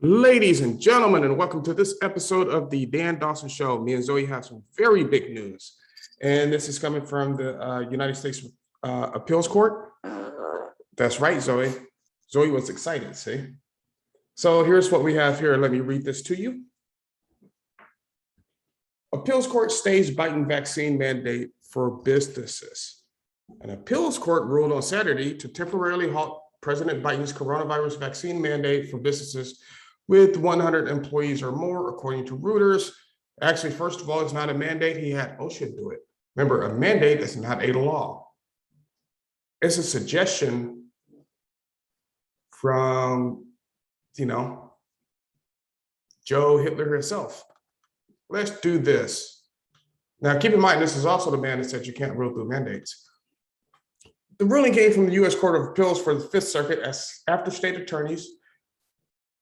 Ladies and gentlemen, and welcome to this episode of the Dan Dawson Show. Me and Zoe have some very big news, and this is coming from the United States Appeals Court. That's right, Zoe. Zoe was excited, see? So here's what we have here. Let me read this to you. Appeals Court stays Biden vaccine mandate for businesses. An appeals court ruled on Saturday to temporarily halt President Biden's coronavirus vaccine mandate for businesses with 100 employees or more, according to Reuters. Actually, first of all, it's not a mandate. He had OSHA do it. Remember, a mandate is not a law. It's a suggestion from, Joe Hitler himself. Let's do this. Now, keep in mind, this is also the man that said you can't rule through mandates. The ruling came from the U.S. Court of Appeals for the Fifth Circuit as after state attorneys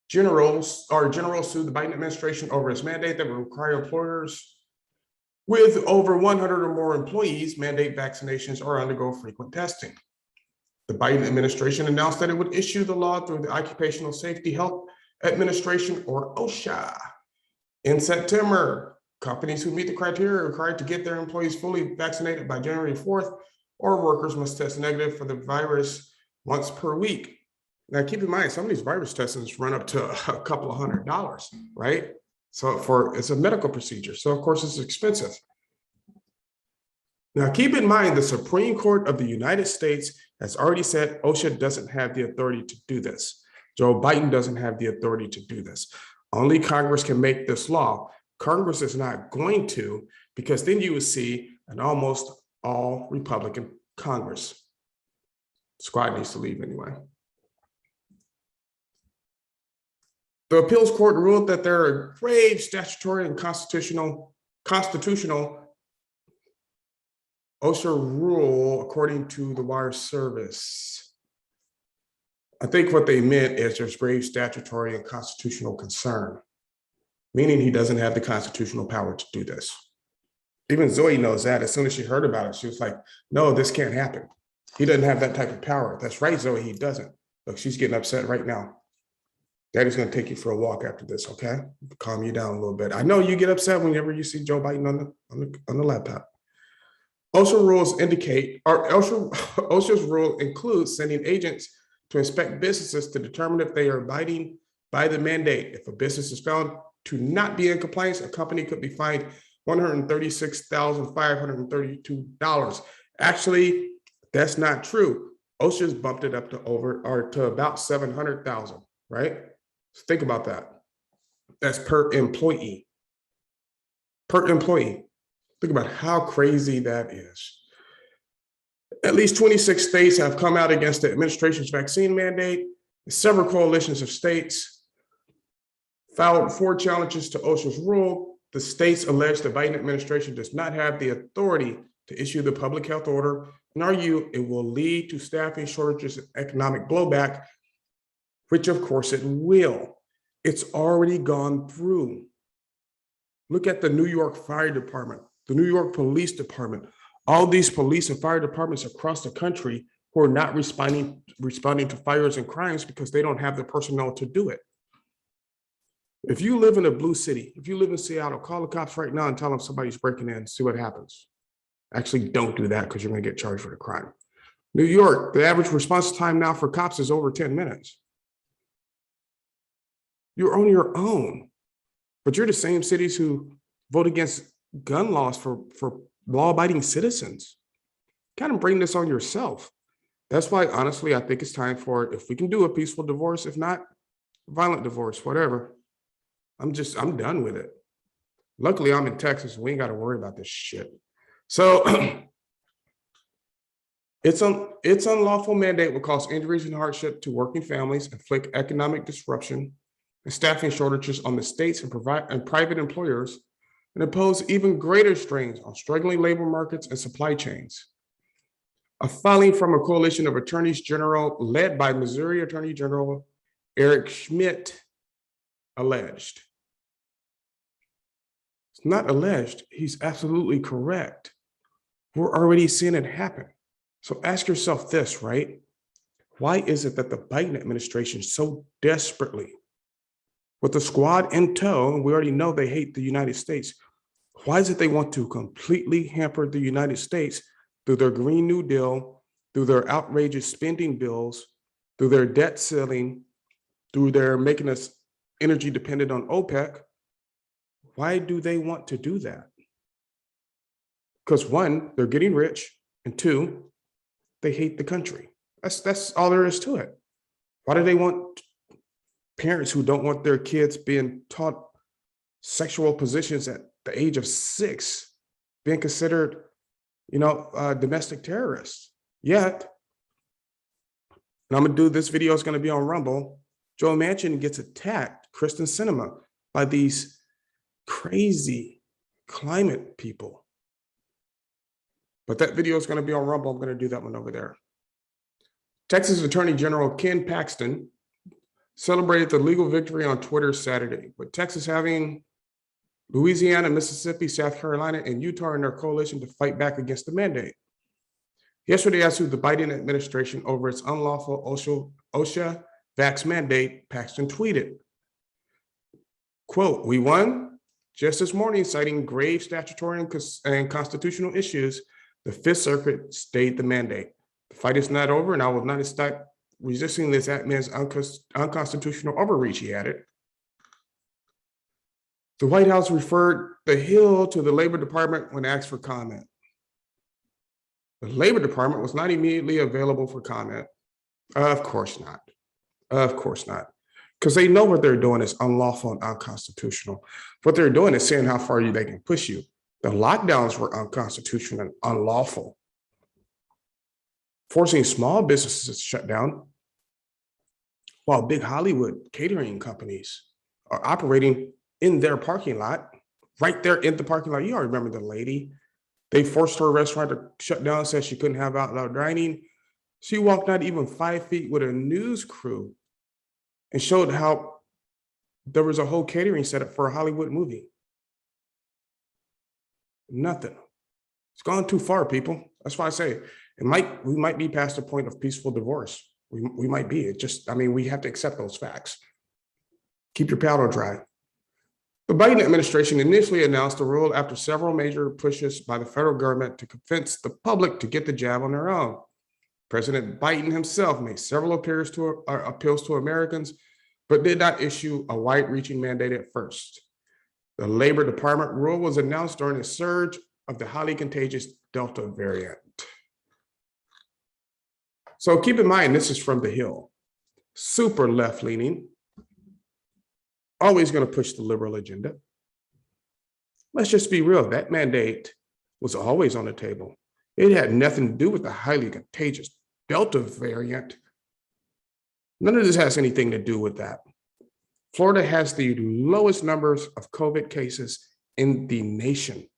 general sued the Biden administration over its mandate that would require employers with over 100 or more employees mandate vaccinations or undergo frequent testing. The Biden administration announced that it would issue the law through the Occupational Safety Health Administration, or OSHA. In September, companies who meet the criteria are required to get their employees fully vaccinated by January 4th, or workers must test negative for the virus once per week. Now, keep in mind, some of these virus testings run up to a couple of $100, right? So it's a medical procedure. So of course it's expensive. Now, keep in mind, the Supreme Court of the United States has already said OSHA doesn't have the authority to do this. Joe Biden doesn't have the authority to do this. Only Congress can make this law. Congress is not going to, because then you would see an almost all Republican Congress. Squad needs to leave anyway. The appeals court ruled that there are grave statutory and constitutional OSHA rule, according to the wire service. I think what they meant is there's grave statutory and constitutional concern, meaning he doesn't have the constitutional power to do this. Even Zoe knows that. As soon as she heard about it, she was like, no, this can't happen. He doesn't have that type of power. That's right, Zoe, he doesn't. Look, she's getting upset right now. Daddy's going to take you for a walk after this, okay? Calm you down a little bit. I know you get upset whenever you see Joe Biden on the laptop. OSHA's rule includes sending agents to inspect businesses to determine if they are abiding by the mandate. If a business is found to not be in compliance, a company could be fined $136,532. Actually, that's not true. OSHA's bumped it up to about 700,000, right? So think about that. That's per employee. Per employee. Think about how crazy that is. At least 26 states have come out against the administration's vaccine mandate. Several coalitions of states filed 4 challenges to OSHA's rule. The states allege the Biden administration does not have the authority to issue the public health order and argue it will lead to staffing shortages and economic blowback, which of course it will. It's already gone through. Look at the New York Fire Department, the New York Police Department, all these police and fire departments across the country who are not responding to fires and crimes because they don't have the personnel to do it. If you live in a blue city, if you live in Seattle, call the cops right now and tell them somebody's breaking in, see what happens. Actually, don't do that because you're going to get charged for the crime. New York, the average response time now for cops is over 10 minutes. You're on your own, but you're the same cities who vote against gun laws for law-abiding citizens. Kind of bring this on yourself. That's why, honestly, I think it's time for, if we can do a peaceful divorce, if not, violent divorce, whatever. I'm done with it. Luckily, I'm in Texas, and we ain't got to worry about this shit. So its unlawful mandate will cause injuries and hardship to working families, inflict economic disruption and staffing shortages on the states and private employers, and impose even greater strains on struggling labor markets and supply chains. A filing from a coalition of attorneys general led by Missouri Attorney General Eric Schmidt alleged. It's not alleged, he's absolutely correct. We're already seeing it happen. So ask yourself this, right? Why is it that the Biden administration so desperately with the squad in tow, and we already know they hate the United States. Why is it they want to completely hamper the United States through their Green New Deal, through their outrageous spending bills, through their debt ceiling, through their making us energy dependent on OPEC? Why do they want to do that? Because one, they're getting rich, and two, they hate the country. That's all there is to it. Why do they want parents who don't want their kids being taught sexual positions at the age of 6 being considered, domestic terrorists? Yet, and I'm gonna do this video is gonna be on Rumble. Joe Manchin gets attacked, Kristen Sinema, by these crazy climate people. But that video is going to be on Rumble. I'm going to do that one over there. Texas Attorney General Ken Paxton celebrated the legal victory on Twitter Saturday, with Texas having Louisiana, Mississippi, South Carolina, and Utah in their coalition to fight back against the mandate. Yesterday, I sued the Biden administration over its unlawful OSHA vax mandate. Paxton tweeted, quote, "We won just this morning, citing grave statutory and constitutional issues. The Fifth Circuit stayed the mandate. The fight is not over, and I will not stop resisting this admin's unconstitutional overreach," he added. The White House referred the Hill to the Labor Department when asked for comment. The Labor Department was not immediately available for comment. Of course not. Of course not. Because they know what they're doing is unlawful and unconstitutional. What they're doing is saying how far they can push you. The lockdowns were unconstitutional and unlawful. Forcing small businesses to shut down while big Hollywood catering companies are operating in their parking lot, right there in the parking lot. You all remember the lady. They forced her restaurant to shut down, said she couldn't have outdoor dining. She walked out even 5 feet with a news crew and showed how there was a whole catering setup for a Hollywood movie. Nothing. It's gone too far, people. That's why I say we might be past the point of peaceful divorce. We might be. We have to accept those facts. Keep your powder dry. The Biden administration initially announced the rule after several major pushes by the federal government to convince the public to get the jab on their own. President Biden himself made several appeals to Americans, but did not issue a wide-reaching mandate at first. The Labor Department rule was announced during a surge of the highly contagious Delta variant. So keep in mind, this is from the Hill. Super left-leaning, always going to push the liberal agenda. Let's just be real. That mandate was always on the table. It had nothing to do with the highly contagious Delta variant. None of this has anything to do with that. Florida has the lowest numbers of COVID cases in the nation.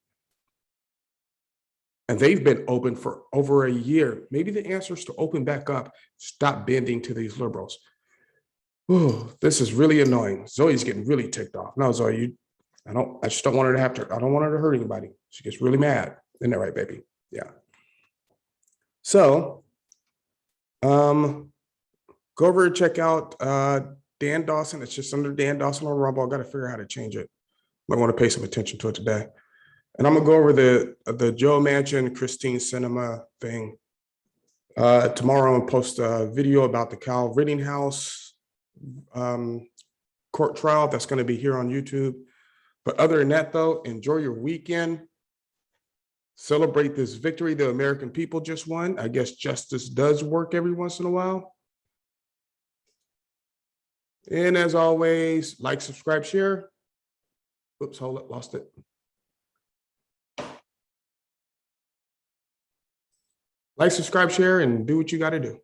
And they've been open for over a year. Maybe the answer is to open back up, stop bending to these liberals. Oh, this is really annoying. Zoe's getting really ticked off. No, Zoe, I just don't want her to I don't want her to hurt anybody. She gets really mad. Isn't that right, baby? Yeah. So, go over and check out Dan Dawson. It's just under Dan Dawson on Rumble. I got to figure out how to change it. Might want to pay some attention to it today. And I'm gonna go over the Joe Manchin, Christine Sinema thing. Tomorrow I'm gonna post a video about the Kyle Rittenhouse court trial. That's gonna be here on YouTube. But other than that, though, enjoy your weekend. Celebrate this victory the American people just won. I guess justice does work every once in a while. And as always, like, subscribe, share. Oops, hold up, lost it. Like, subscribe, share, and do what you got to do.